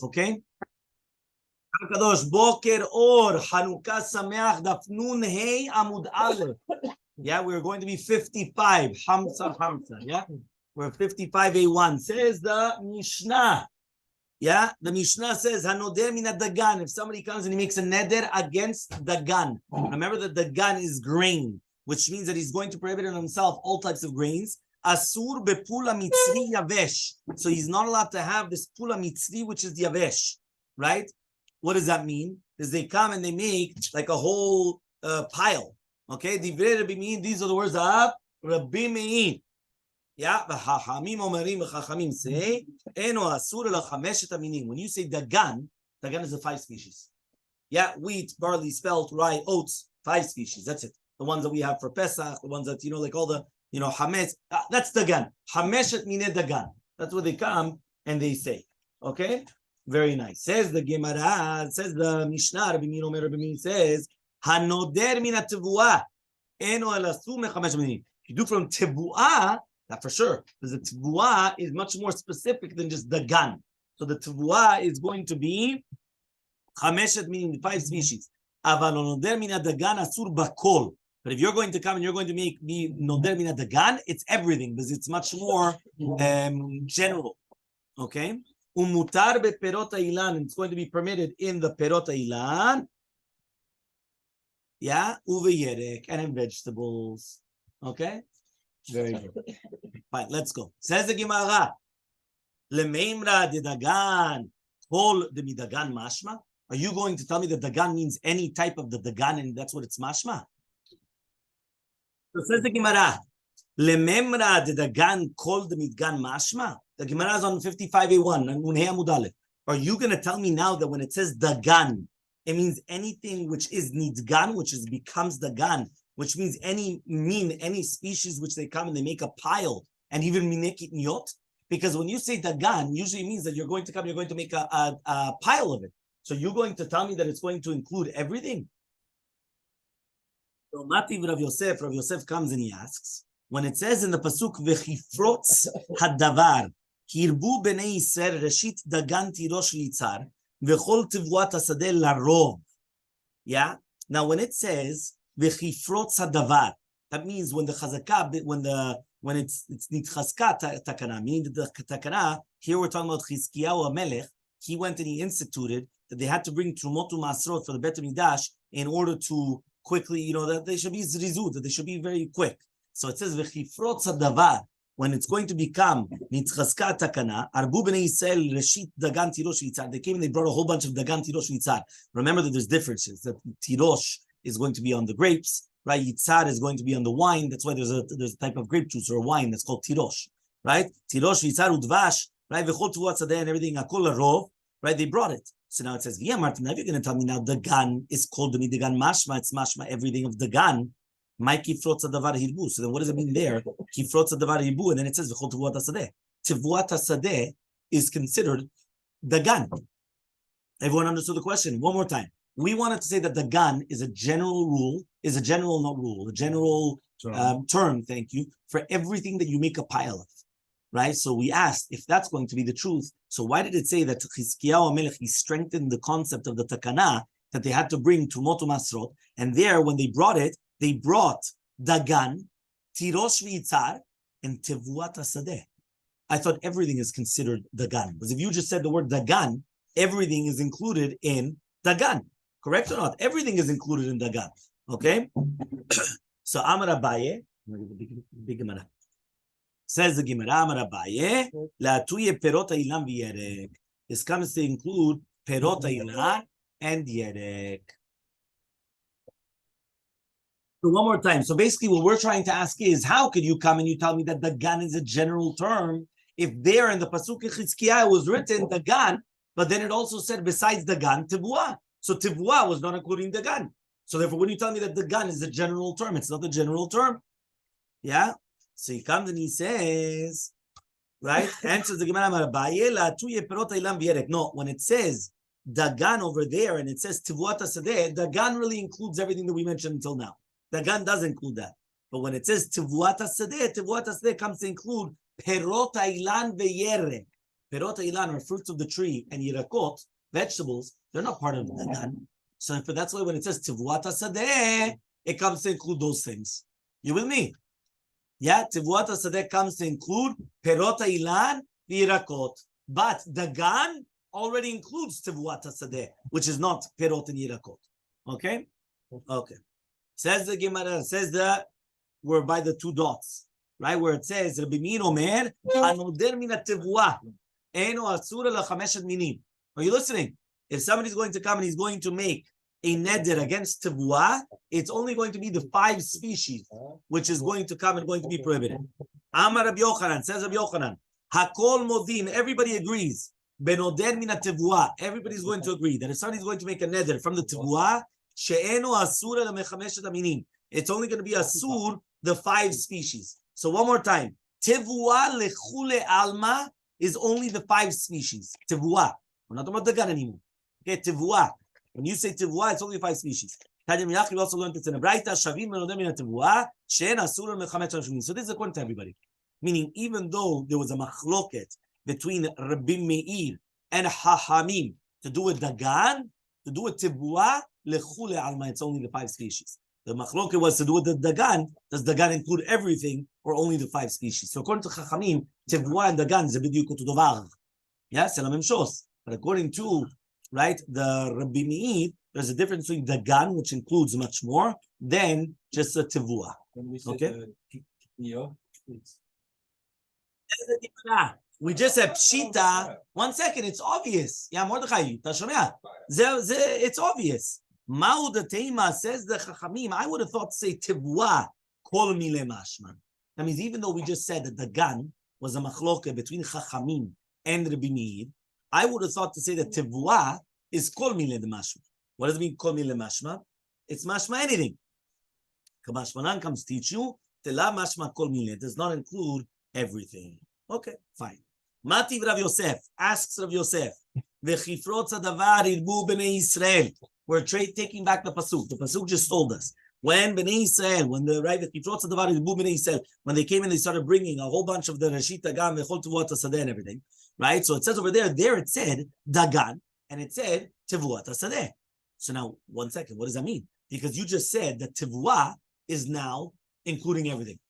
okay? Kadosh Boker Or Hanukkah Sameach Daf Nun Hey Amud Aleph. Yeah, we're going to be 55. Hamza. Yeah, we're 55A1. Says the Mishnah. Yeah, the Mishnah says Hanoder Min Dagan. If somebody comes and he makes a neder against Dagan, remember that Dagan is grain, which means that he's going to prohibit on himself all types of grains. Asur bepula mitzri yavesh. So he's not allowed to have this pula mitzri, which is yavesh, right? What does that mean? Is they come and they make like a whole pile. Okay, divrei Rabbi Meir. These are the words of Rabbi Meir. Yeah, v'chachamim omerim, v'chachamim say eno asur ela chameshet aminim. When you say dagan, dagan is the 5 species. Yeah, wheat, barley, spelt, rye, oats, 5 species. That's it. The ones that we have for Pesach, the ones that like all the hametz. That's dagan. Chameshet mine dagan. That's what they come and they say. Okay. Very nice. Says the Gemara, says the Mishnah, Rabbi Meir says, Hanoder min ha-tevuah, eno el asur mechamesh minim. If you do from tevuah, that for sure, because the tevuah is much more specific than just dagan. So the tevuah is going to be chameshet minim, 5 species. Aval hanoder min ha-dagan asur bakol. But if you're going to come and you're going to make me noder min ha-dagan, it's everything, because it's much more general. Okay? Umutar beperot hailan, it's going to be permitted in the perot hailan. Yeah, uveyerek, and in vegetables. Okay, very good. Fine, let's go. Says the Gemara, lemeimra de dagan, kol de midagan mashma. Are you going to tell me that dagan means any type of the dagan, and that's what it's mashma? So says the Gemara, lemeimra de dagan, kol de midagan mashma. The Gemara is on 55A1. Are you going to tell me now that when it says dagan, it means anything which is nidgan, which is becomes dagan, which means any species which they come and they make a pile, and even minekit niyot? Because when you say dagan, usually means that you're going to come, you're going to make a pile of it. So you're going to tell me that it's going to include everything? So Mativ Rav Yosef comes and he asks, when it says in the pasuk v'chifrotz hadavar, Kirbu b'nei Yisrael reshit dagan tirosh litzar v'chol tevuat hasadeh larov. Yeah. Now, when it says v'chifrotz hadavar, that means when the chazaka, when it's nitchaska takana, meaning the takana. Here we're talking about Chizkiyahu Elmaleh. He went and he instituted that they had to bring trumot u'masrot for the Bet Hamikdash in order to quickly, that they should be zrizut, that they should be very quick. So it says v'chifrotz hadavar. When it's going to become nitchaska takana, arbu b'nei Yisrael reshit dagan tirosh litzar. They came and they brought a whole bunch of dagan tirosh litzar. Remember that there's differences. That tirosh is going to be on the grapes, right? Yitzar is going to be on the wine. That's why there's a type of grape juice or wine that's called tirosh, right? Tirosh yitzar udvash, right? V'chol tevuat sadeh and everything akol larov, right? They brought it. So now it says v'ya Martin. Now you're going to tell me now dagan is called the dagan mashma. It's mashma everything of dagan. My kifrotz hadavar hirbu. So then what does it mean there? Kifrotz hadavar hirbu, and then it says v'chol tevuat hasadeh. Tevuat hasadeh is considered dagan. Everyone understood the question? One more time. We wanted to say that dagan is a general rule, a general term, thank you, for everything that you make a pile of, right? So we asked if that's going to be the truth. So why did it say that Chizkiyahu Elmaleh, he strengthened the concept of the takana, that they had to bring trumot u'masrot, and there, when they brought it, they brought dagan, tirosh v'yitzar, and tevuat hasadeh. I thought everything is considered dagan. Because if you just said the word dagan, everything is included in dagan. Correct or not? Everything is included in dagan. Okay? So Amar Abaye, big Gemara. Says the Gemara, Amar Abaye, la'atuye perot ha'ilan v'yerek. This comes to include perot ha'ilan and yerek. So one more time. So basically what we're trying to ask is, how could you come and you tell me that dagan is a general term if there in the pasuk Chizkiyahu was written dagan, but then it also said besides dagan, tevuah. So tevuah was not including dagan. So therefore, when you tell me that dagan is a general term, it's not the general term. Yeah? So he comes and he says, right? Answers the Gemara, no, when it says dagan over there and it says tevuat hasadeh, dagan really includes everything that we mentioned until now. Dagan does include that. But when it says tevuat hasadeh comes to include perot hailan v'yerek. Perot ilan are fruits of the tree, and yirakot, vegetables, they're not part of the dagan. So that's why when it says tivuat hasadeh, it comes to include those things. You with me? Yeah, tivuat hasadeh comes to include perot ilan, yirakot. But dagan already includes tivuat hasadeh, which is not perot and yirakot. Okay? Okay. Says the Gemara, says that we're by the two dots, right? Where it says, Rabbi Min Omer, Anoder min ha-tivuah, eno asura la-chameshet minim. Are you listening? If somebody's going to come and he's going to make a neder against tivuah, it's only going to be the 5 species, which is going to come and going to be prohibited. Amar Rabbi Yochanan, says Rabbi Yochanan, Hakol modin, everybody agrees. Benoder min ha-tivuah, everybody's going to agree that if somebody's going to make a neder from the tivuah, she'eno asura la-chameshet minim, it's only going to be asur, the 5 species. So one more time. Tivuah lechule alma is only the 5 species. Tivuah. We're not talking about the gun anymore. Okay, tivuah. When you say tivuah, it's only 5 species. We also learned it's in a braita. So this is according to everybody. Meaning, even though there was a machloket between Rabbi Meir and Hachamim to do with dagan, to do with tivuah, lechule alma, it's only the 5 species. The machloket was to do with the dagan. Does dagan include everything or only the 5 species? So according to Chachamim, tivuah and dagan is a bidiyuk to dovar. Yes, but according to the Rabbi Meir, there's a difference between dagan, which includes much more than just a tivuah. Okay. We just said pshita. 1 second, it's obvious. Yeah, Mordechai, it's obvious. Ma'u Tema says the Chachamim, I would have thought to say tivuah kol mile mashman. That means even though we just said that the dagan was a machloke between Chachamim and Rabbi Meir, I would have thought to say that tivuah is kol mile mashman. What does it mean kol mile mashman? It's mashma anything. Kamashmanan comes teach you tela mashma kol mile. It does not include everything. Okay, fine. Mativ Rav Yosef asks Rav Yosef, v'chifrot zadavar irbu b'nei Yisrael. We're taking back the pasuk. The pasuk just told us when Bnei Israel, when when they came in, they started bringing a whole bunch of the Rashit Dagan, Vechol Tevuat Hasadeh, and everything. Right. So it says over there it said Dagan, and it said Tevuat Hasadeh. So now, 1 second, what does that mean? Because you just said that Tevuah is now including everything.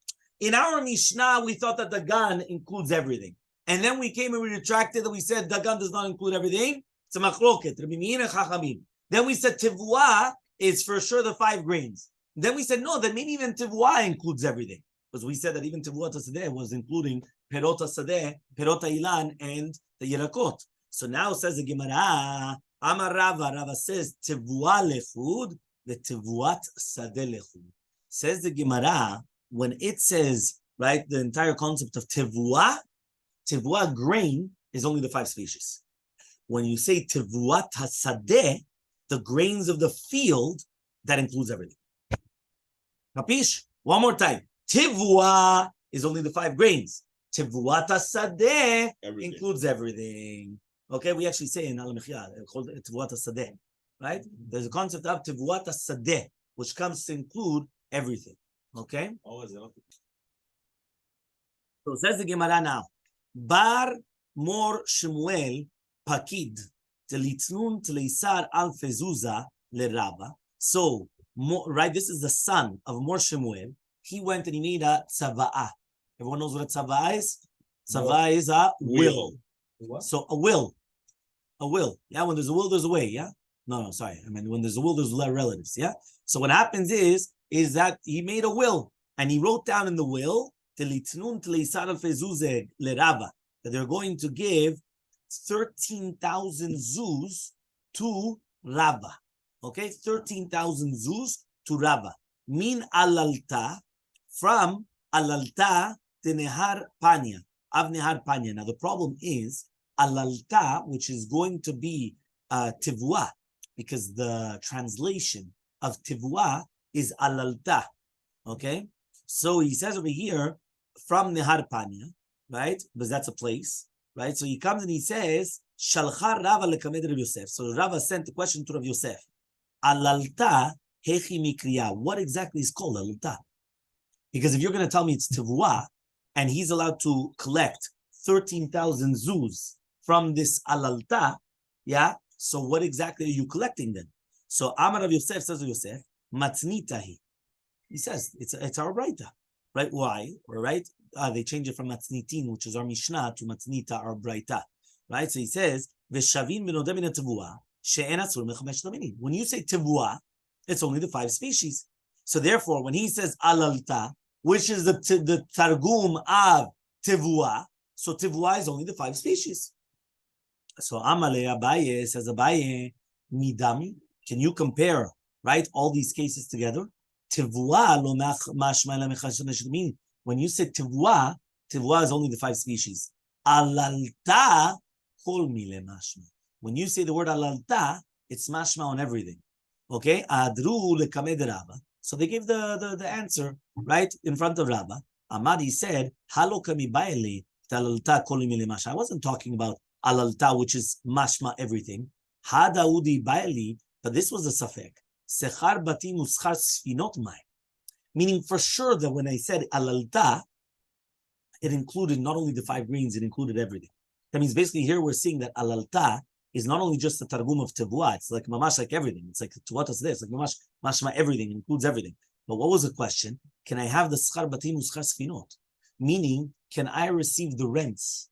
In our Mishnah, we thought that Dagan includes everything, and then we came and we retracted and we said Dagan does not include everything. It's a machloket, Rabbi Meir and Chachamim. Then we said tivuah is for sure the 5 grains. Then we said no, that maybe even tivuah includes everything. Because we said that even tivuat hasadeh was including perot hasadeh, perot ilan, and the yirakot. So now says the Gemara, Amar Rava says tivuah lechud, the tivuat sadeh lechud. Says the Gemara, when it says, the entire concept of tivuah grain is only the 5 species. When you say tivuat hasadeh, the grains of the field, that includes everything. Capish? One more time. Tivuah is only the 5 grains. Tivuat hasadeh includes everything. Okay, we actually say in Al Mechia, called tivuat hasadeh, right? There's a concept of tivuat hasadeh, which comes to include everything. Okay? So says the Gemara now. Bar mor Shemuel pakid. So, this is the son of Mor Shemuel. He went and he made a tzava'ah. Everyone knows what a tzava'ah is? Tzava'ah is a will. What? So, a will. A will. Yeah, when there's a will, there's a way, yeah? No, sorry. I mean, when there's a will, there's relatives, yeah? So, what happens is that he made a will, and he wrote down in the will, that they're going to give 13,000 zuz to Rabba. Okay, 13,000 zuz to Rabba. Min alalta, from alalta to Nehar Panya, of Nehar Panya. Now the problem is alalta, which is going to be tivuah, because the translation of tivuah is alalta. Okay, so he says over here from Nehar Panya, right? Because that's a place. Right, so he comes and he says, "Shalchar Rava lekamed Rav Yosef." So Rava sent a question to Rav Yosef. Alalta hechi mikriya. What exactly is called alalta? Because if you're going to tell me it's tivuah, and he's allowed to collect 13,000 zuz from this alalta, yeah, so what exactly are you collecting then? So Amar of Yosef says to Yosef, matznitahi. He says, it's our Braita. Right? Why? Right? They change it from matznitin, which is our Mishnah, to matznita, our Braita. Right? So he says, Veshavin benodeh min tevua, she'en atzur mechamesh laminim. When you say tevua, it's only the 5 species. So therefore, when he says alalta, which is the targum of tevua, so tevua is only the 5 species. So Elmaleh Abaye says, Abaye, midami, can you compare, right, all these cases together? Tevua lo mashma ela mechamesh laminim. When you say tevua, tevua is only the 5 species. Alalta kol mile mashma. When you say the word alalta, it's mashma on everything. Okay? Adru lekamed Rabba. So they gave the answer, right, in front of Rabba. Amadi said, Halo kami baile talalta kol mile mashma. I wasn't talking about alalta, which is mashma everything. Hadaudi baili, but this was a safek. Sechar batim uschar sfinot mai. Meaning for sure that when I said alalta, it included not only the 5 grains, it included everything. That means basically here we're seeing that alalta is not only just the targum of tevua, it's like mamash like everything. It's like what is this? Like mamash, mashma everything, it includes everything. But what was the question? Can I have the schar batim uschar sfinot? Meaning, can I receive the rents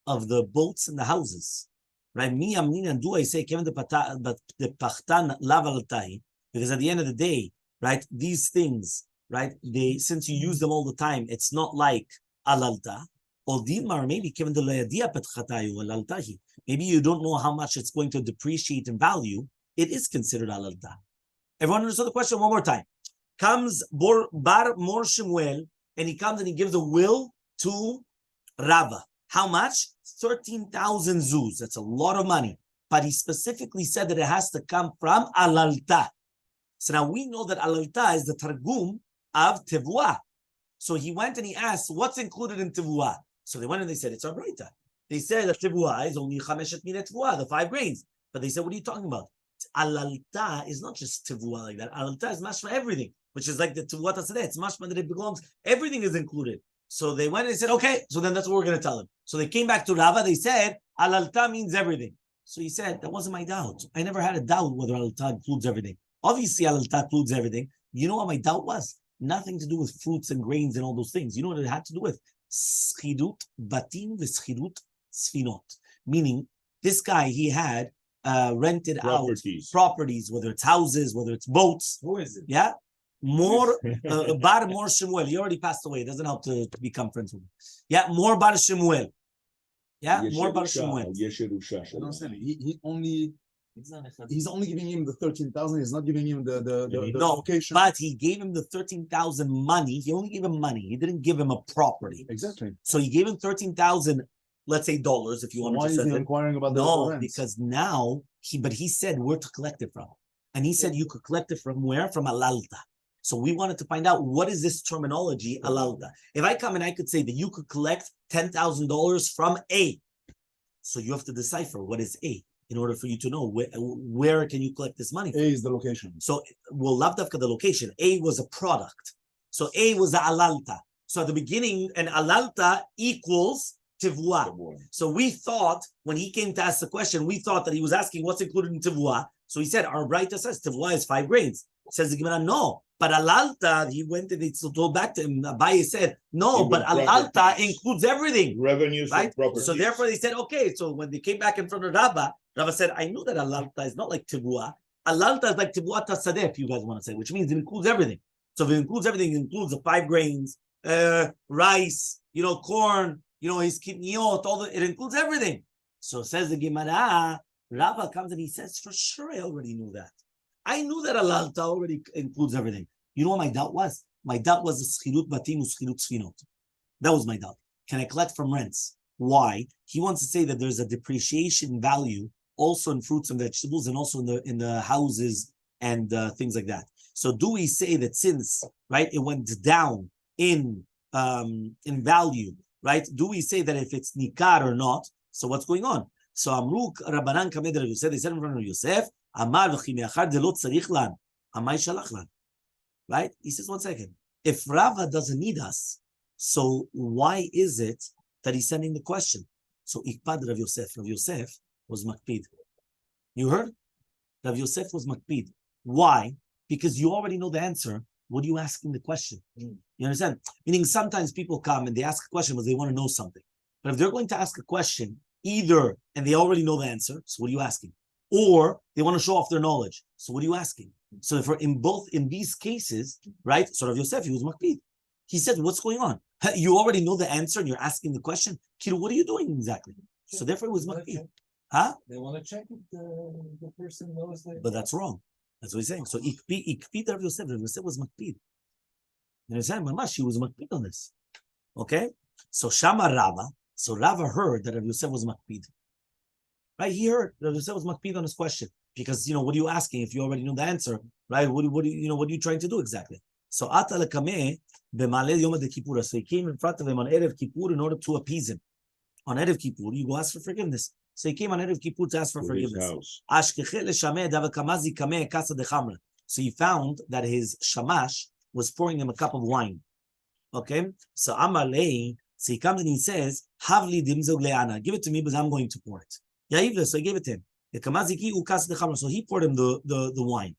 of the boats and the houses? Right? Mi amnina do I say kevin the pachtan lav alaltai? Because at the end of the day, right, these things, right, they, since you use them all the time, it's not like alalta. Or dimar, maybe given the leyadia petchatayu alaltahi. Maybe you don't know how much it's going to depreciate in value. It is considered alalta. Everyone understood the question one more time. Comes Bar Mor Shemuel, and he comes and he gives a will to Rava. How much? 13,000 zuz. That's a lot of money. But he specifically said that it has to come from alalta. So now we know that alalta is the targum of tevua. So he went and he asked, what's included in tevua? So they went and they said, it's our Braita. They said that tevua is only chameshet min tevua, the 5 grains. But they said, what are you talking about? Alalta is not just tevua like that. Alalta is mashma everything, which is like the tevua tasadeh. It's mashma that it belongs. Everything is included. So they went and they said, okay, so then that's what we're going to tell him. So they came back to Rava. They said, alalta means everything. So he said, that wasn't my doubt. I never had a doubt whether alalta includes everything. Obviously, alalta includes everything. You know what my doubt was? Nothing to do with fruits and grains and all those things. You know what it had to do with? Schidut batim v'schidut sfinot. Meaning, this guy, he had rented out properties, whether it's houses, whether it's boats. Who is it? Yeah? More, Bar Mor Shemuel. He already passed away. It doesn't help to become friends with him. Yeah, more Bar Shemuel. Yeah, more Bar Shemuel. He's only giving him the 13,000. He's not giving him the location. But he gave him the 13,000 money. He only gave him money. He didn't give him a property. Exactly. So he gave him 13,000, let's say dollars, if you want to. Why is he inquiring about the rents? Because now he said where to collect it from, and he said you could collect it from where? From alalta. So we wanted to find out what is this terminology alalta. If I come and I could say that you could collect $10,000 from A, so you have to decipher what is A. In order for you to know where can you collect this money from. A is the location. So, well, lavdavka the location. A was a product. So A was the alalta. So at the beginning, an alalta equals tivua. So we thought, when he came to ask the question, we thought that he was asking what's included in tivua. So he said, our Braita says tivua is 5 grains. Says the Gemara, no. But alalta, he went and it's told back to him. Abaye said, no, but alalta includes everything. Revenues, right? Properties. So therefore they said, okay. So when they came back in front of Rabba said, I knew that alalta is not like tibua. Alalta is like tibua tasadeh, if you guys want to say, which means it includes everything. So if it includes everything, it includes the 5 grains, rice, corn, his kidneyot, it includes everything. So says the Gemara, Rabba comes and he says, for sure I already knew that. I knew that alalta already includes everything. You know what my doubt was? My doubt was the schidut batim u'schidut sfinot. That was my doubt. Can I collect from rents? Why? He wants to say that there's a depreciation value also in fruits and vegetables and also in the houses and things like that. So do we say that since, right, it went down in value, right? Do we say that if it's nikar or not? So what's going on? So Amruk Rabbanan Kamed Rav Yosef, they said in front of Yosef, Amar v'chimeachar delot tzarich lan, amay shalach lan. Right? He says, 1 second. If Rava doesn't need us, so why is it that he's sending the question? So ikpad Rav Yosef. Rav Yosef was makpid. You heard? Rav Yosef was makpid. Why? Because you already know the answer. What are you asking the question? You understand? Meaning sometimes people come and they ask a question because they want to know something. But if they're going to ask a question, either and they already know the answer, so what are you asking? Or they want to show off their knowledge. So what are you asking? So for in these cases, right? So Rav Yosef, he was makpid. He said, "What's going on? You already know the answer, and you're asking the question. Kid, what are you doing exactly?" So therefore, it was makpid. Huh? They want to check if the person knows that. But that's wrong. That's what he's saying. So ikpid Rav Yosef. Rav Yosef was makpid. You understand? Mamash, he was makpid on this. Okay. So Shama Rava. So Rava heard that Rav Yosef was makpid. Right? He heard Rav Yosef was makpid on his question because what are you asking if you already know the answer? Right? What are you trying to do exactly? So Ata lekameh b'maleh yom kippur. So he came in front of him on Erev Kippur in order to appease him. On Erev Kippur, you go ask for forgiveness. So he came on Erev Kippur to ask for forgiveness. So he found that his shamash was pouring him a cup of wine. Okay? So Amaleh, so he comes and he says, Havli dimzog le'ana. Give it to me because I'm going to pour it. So he gave it to him. So he poured him the wine.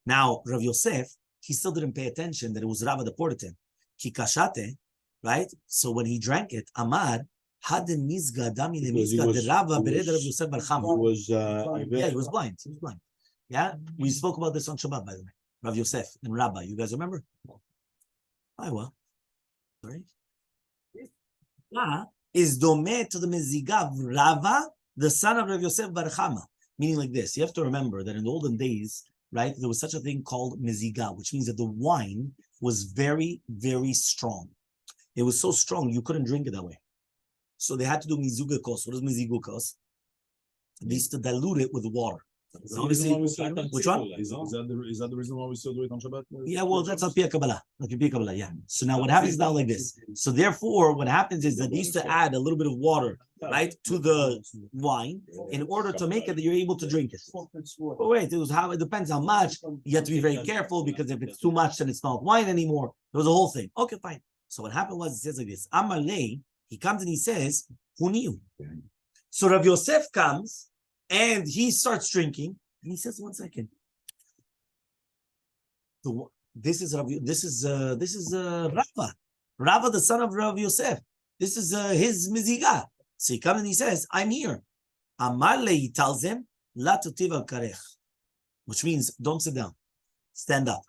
Now, Rav Yosef, he still didn't pay attention that it was Rava that poured it to him. Kikashate, right? So when he drank it, Amar, yeah, he was blind. He was blind. Yeah, we spoke about this on Shabbat, by the way. Rav Yosef and Rabbi. You guys remember? I will. Right? Is domeh to the mezigav Rava, the son of Rav Yosef Bar Chama. Meaning like this. You have to remember that in the olden days, right, there was such a thing called meziga, which means that the wine was very, very strong. It was so strong you couldn't drink it that way. So they had to do mizugakos. What is mizugakos? They used to dilute it with water. So obviously, which one? Is that the reason why we still do it on Shabbat? Yeah, well, that's al Pia Kabbalah. Yeah. So now what happens now like this? So therefore, what happens is that they used to add a little bit of water, right, to the wine in order to make it that you're able to drink it. But wait, it depends how much. You have to be very careful because if it's too much, then it's not wine anymore. There was a whole thing. Okay, fine. So what happened was, it says like this. Amaleh, he comes and he says, who knew? So Rav Yosef comes and he starts drinking and he says, 1 second. This is Rava, Rava, the son of Rav Yosef. This is his miziga. So he comes and he says, I'm here. Amarle, he tells him, La tutiv al karech, which means don't sit down, stand up.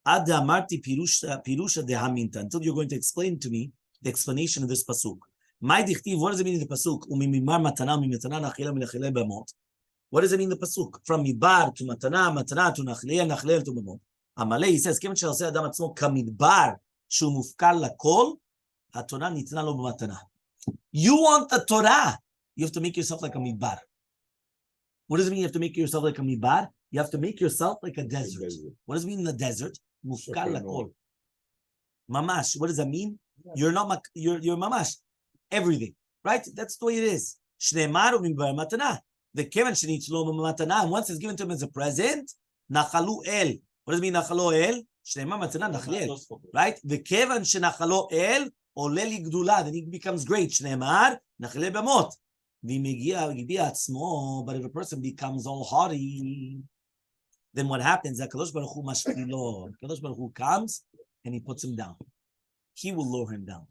Ad amarti pirusha dehaminta, until you're going to explain to me the explanation of this pasuk. What does it mean in the pasuk? What does it mean in the pasuk? From midbar to matana, matana to nachleel, nachleel to bamot. Amaleh, he says, כיוון שעושה אדם עצמו כמדבר שהוא מופקר לכל, התורה ניתנה לו במתנה. You want the Torah, you have to make yourself like a midbar. What does it mean you have to make yourself like a midbar? You have to make yourself like a desert. What does it mean in the desert? Mufkar lakol. Mamash. What does that mean? You're not. You're mamash. Everything, right? That's the way it is. Shneimar u'midbar matana. The kevan shenitzlo matana. And once it's given to him as a present, nachalu el. What does it mean nachalu el? Shneimar matana nachlel. Right? The kevan shenachalu el oleli gdula. Then he becomes great. Shneimar nachlel b'mot. But if a person becomes all haughty, then what happens? Kadosh Baruch Hu mashpilo. Kadosh Baruch Hu comes and he puts him down. He will lower him down.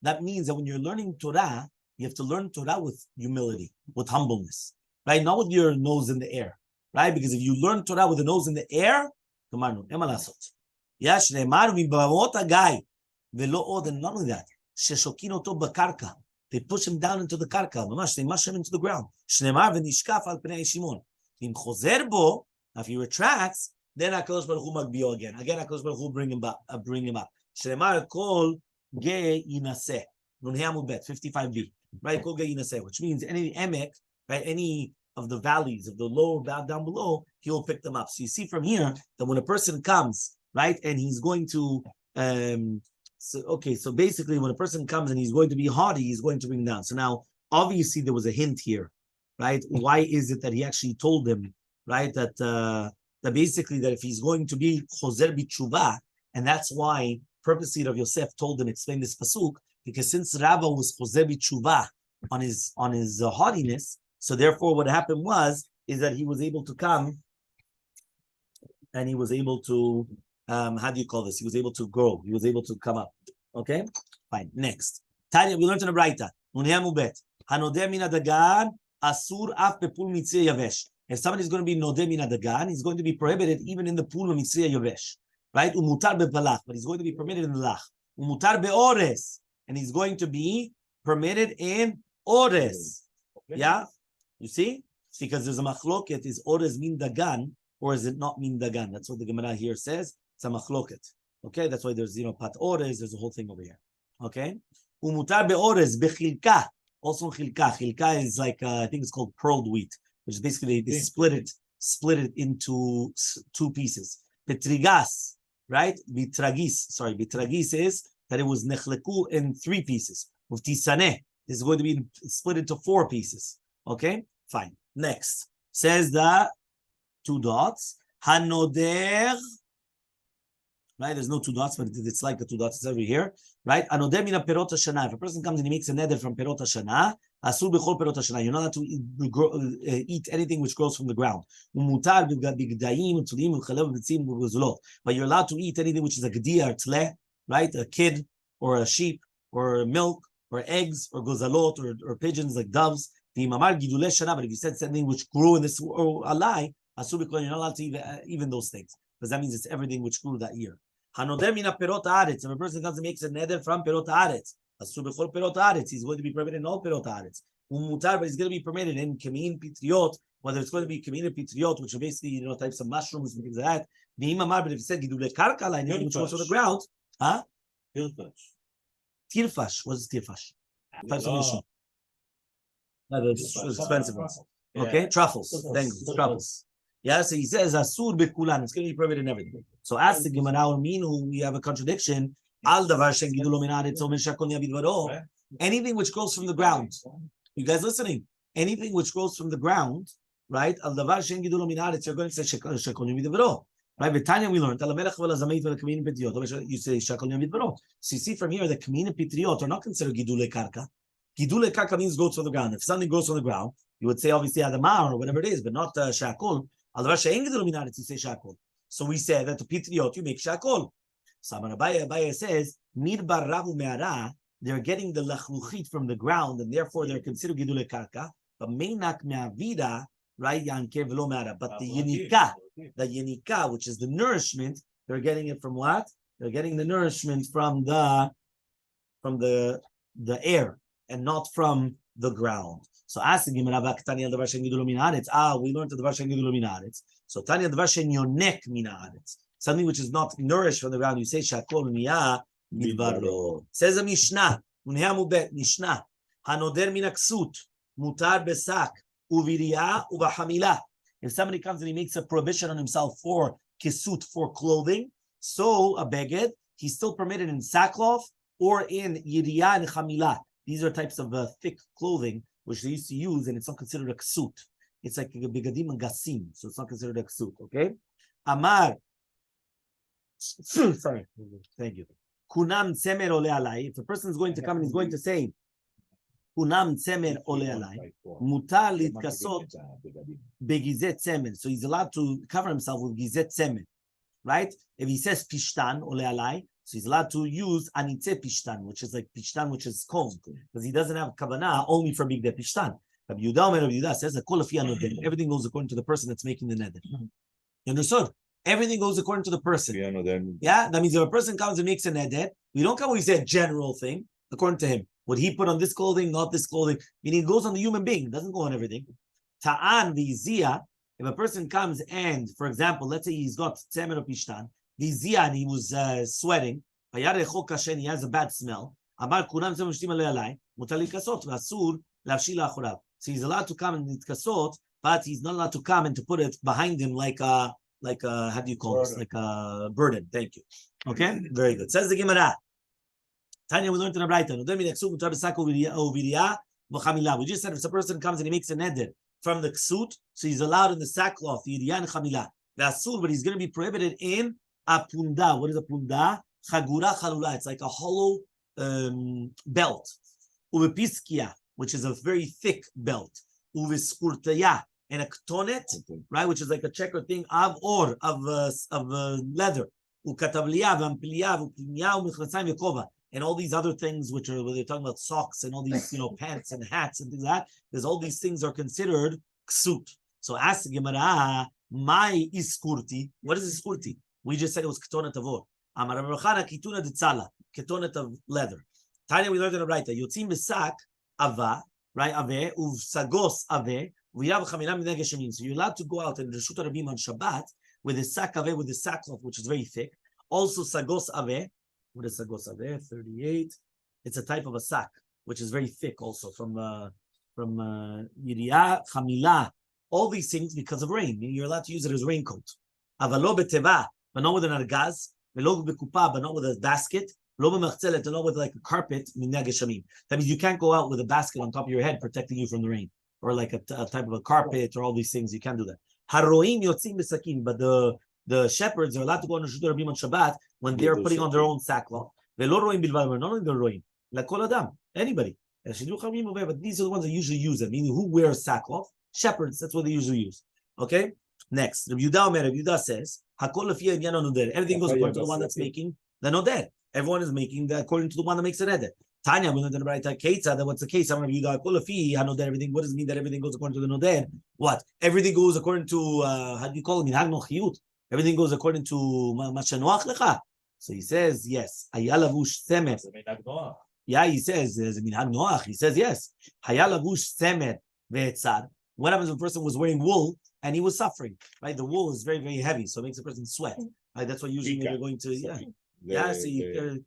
That means that when you're learning Torah, you have to learn Torah with humility, with humbleness, right? Not with your nose in the air, right? Because if you learn Torah with the nose in the air, and not only that, they push him down into the karka. They mush him into the ground. If he retracts, then HaKadosh Baruch Hu magbio again. Again, HaKadosh Baruch Hu bring him up. Shneimar kol ge yinaseh. Nun Amud Bet 55b. Right, kol ge yinaseh, which means any emek, right, any of the valleys of the lower down below, he will pick them up. So you see from here that when a person comes, right, and he's going to so basically when a person comes and he's going to be haughty, he's going to bring down. So now obviously there was a hint here, right? Why is it that he actually told him, right, that basically that if he's going to be choser b'tshuva, and that's why purposely Rav Yosef told him explain this pasuk, because since Rava was choser b'tshuva haughtiness. So therefore, what happened is that he was able to come, and he was able to how do you call this? He was able to grow. He was able to come up. Okay, fine. Next, Tanya, we learned in the Braita. Hanodeh min hadagan asur af bepul mitzri yavesh. If somebody is going to be nodeh min hadagan, he's going to be prohibited even in the pool of mitzri yavesh, right? Umutar bepalach, but he's going to be permitted in the lach. Umutar beores, and he's going to be permitted in ores. Yeah, you see, because there's a machloket. Is ores min dagan or is it not min dagan? That's what the Gemara here says. It's a machloket. Okay, that's why there's pat ores. There's a whole thing over here. Okay, umutar beores bechilka. Also chilka. Chilka is like I think it's called pearled wheat, which is basically they split it into two pieces. Betrigas, right? Bitragis is that it was nechleku in 3 pieces. With tisaneh, this is going to be split into 4 pieces. Okay, fine. Next says the 2 dots. Hanoder. Right, there's no 2 dots, but it's like the 2 dots. It's over here, right? Hanoder mina perot hashana. If a person comes and he makes a neder from perot hashana, asur bechol perot hashana. You're not allowed to eat anything which grows from the ground. Umutar b'gdayim u'tzulim u'chalev b'tzim u'guzulot. But you're allowed to eat anything which is a gdia or tle, right? A kid or a sheep or milk or eggs or gozalot or pigeons like doves. But if you said something which grew in this or a lie, asur bechol, you're not allowed to eat even those things, because that means it's everything which grew that year. Hanoder mina perot haaretz. If a person comes and makes a neder from perot haaretz, asur bechol perot haaretz, he's going to be permitted in all perot haaretz. Umutar, but he's going to be permitted in kamin pitriot, whether it's going to be kamin pitriot, which are basically types of mushrooms and things like that. But if it said gidule karka, like anything which goes on the ground, huh? Tirfash. What is tirfash? Types of mushroom. It's expensive ones. Okay, truffles. Thank you, truffles. Yeah, so he says asur bekulan. It's going to be permitted in everything. So ask the Gemara who we have a contradiction. Al davar shen gidulo min haaretz o min shakol yavid varo. Anything which grows from the ground. You guys listening? Anything which grows from the ground, right? Al davar shen gidulo min haaretz. You're going to say shakol yavid varo. Right? B'Tanya we learned. You say shakol yavid varo. So you see from here the kamin and pitriot are not considered gidule karka. Gidule karka means grows from the ground. If something grows from the ground, you would say obviously adamah or whatever it is, but not shakol. You say shakol. So we say that to pitriot you make shakol. So Rabbi says nidbar rahu me'ara. They're getting the lachluchit from the ground, and therefore they're considered gidule karka. But meinak me'avida, right? Yanker v'lo me'ara. But the yenika, which is the nourishment, they're getting it from what? They're getting the nourishment from the air and not from the ground. So asking him, we learned the davar shen gidul min haaretz. So Tanya davar shen yonek min haaretz. Something which is not nourished from the ground. You say shakol niyah midbaro. Says a Mishnah. Mishnah. Hanoder min aksut mutar besak uviriya uvahamilah. If somebody comes and he makes a prohibition on himself for kisut, for clothing, so a beged, he's still permitted in sackcloth or in yiriya and chamilah. These are types of thick clothing which they used to use, and it's not considered a ksut. It's like a begadim and gasim, so it's not considered a ksut. Okay, Amar. Sorry, thank you. Kunam tzemer ole alai. If a person is going to come and he's going to say, Kunam tzemer ole alai, mutar litkasot begizet tzemer. So he's allowed to cover himself with gizet tzemer, right? If he says pishtan ole alai, so he's allowed to use anitze pishtan, which is like pishtan, which is comb, because he doesn't have kavanah only for big de pishtan. Rabbi Yehuda says that everything goes according to the person that's making the neder. You understood? Everything goes according to the person. Yeah, that means if a person comes and makes a neder, we don't come when we say a general thing according to him. Would he put on this clothing, not this clothing? Meaning it goes on the human being, it doesn't go on everything. Ta'an v'iziyah, if a person comes and, for example, let's say he's got tzemer or pishtan, v'iziyah, and he was sweating, he has a bad smell. So he's allowed to come and nitkasot, but he's not allowed to come and to put it behind him like a how do you call this? Like a burden. Thank you. Okay, very good. Says the Gemara. Tanya, we learned in the Braita. We just said if a person comes and he makes a neder from the ksut, so he's allowed in the sackcloth, the yiriya and chamila. That's but he's going to be prohibited in a punda. What is a punda? Chagura chalula. It's like a hollow belt. Ubepiskia. which is a very thick belt. Uviskurtaya, and a ketonet, right, which is like a checker thing of leather. Ukatabliya, v'ampiliya, v'piniya, u'michlatzayim v'kova. And all these other things, which are, where they're talking about socks and all these, pants and hats and things like that, because all these things are considered ksut. So ask the Gemara, my iskurti. What is iskurti? We just said it was ketonet avor. Amar Rabbi Yochanan, kituna ditzala, ketonet of leather. Tanya, we learned in the Braita, yotzim besak ava, right, ave, uv sagos ave, v'yav chamina minei geshamim. So you're allowed to go out in the Reshut Rabim on Shabbat with a sak ave, with a sackcloth, which is very thick. Also sagos ave. What is sagos ave? 38. It's a type of a sack, which is very thick also, from yiriyah, chamila. All these things because of rain. You're allowed to use it as a raincoat. Avalo beteva, but not with an argaz. Velo bekupa, but not with a basket. Lo b'machzelet, but not with like a carpet. Minei geshamim. That means you can't go out with a basket on top of your head protecting you from the rain, or like a type of a carpet, or all these things. You can't do that. Haroim yotzim b'sakin, but the shepherds are allowed to go on the Reshut Rabim on Shabbat when they're putting on their own sackcloth. Velo roim bilvad, not only the roim, lakol adam, anybody. But these are the ones that usually use it. Meaning, who wears sackcloth? Shepherds. That's what they usually use. Okay. Next, Rabbi Yehuda says, everything goes according to the one that's making the noder. Everyone is making that according to the one that makes the neder. Tanya, we learned in the Braita Keitza that what's the case? Rabbi Yehuda everything. What does it mean that everything goes according to the noder? What? Everything goes according to how do you call it? Everything goes according to mashanoach lecha. So he says yes. Hayalavush semer. Yeah, he says he says yes. Hayalavush semer ve'etzar. What happens when a person was wearing wool and he was suffering? Right, the wool is very, very heavy, so it makes a person sweat. Right, that's what usually when you're going to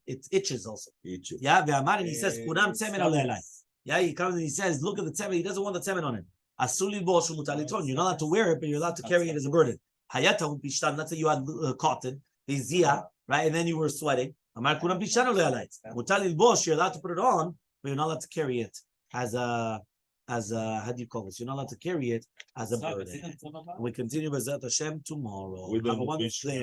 it itches also. Yeah, and he says kunam tzemen alei. Yeah, he comes and he says, look at the tzemen. He doesn't want the tzemen on him. Asuli bo shumutaliton. You're not allowed to wear it, but you're allowed to carry it as a burden. Hayata pishtan. Let's say you had cotton, the zia, right, and then you were sweating. Amar kunam pishtan alei. Mutalil bosh. You're allowed to put it on, but you're not allowed to carry it as a how do you call this? You're not allowed to carry it as a burden. We continue with Zat Hashem tomorrow. Have a wonderful day.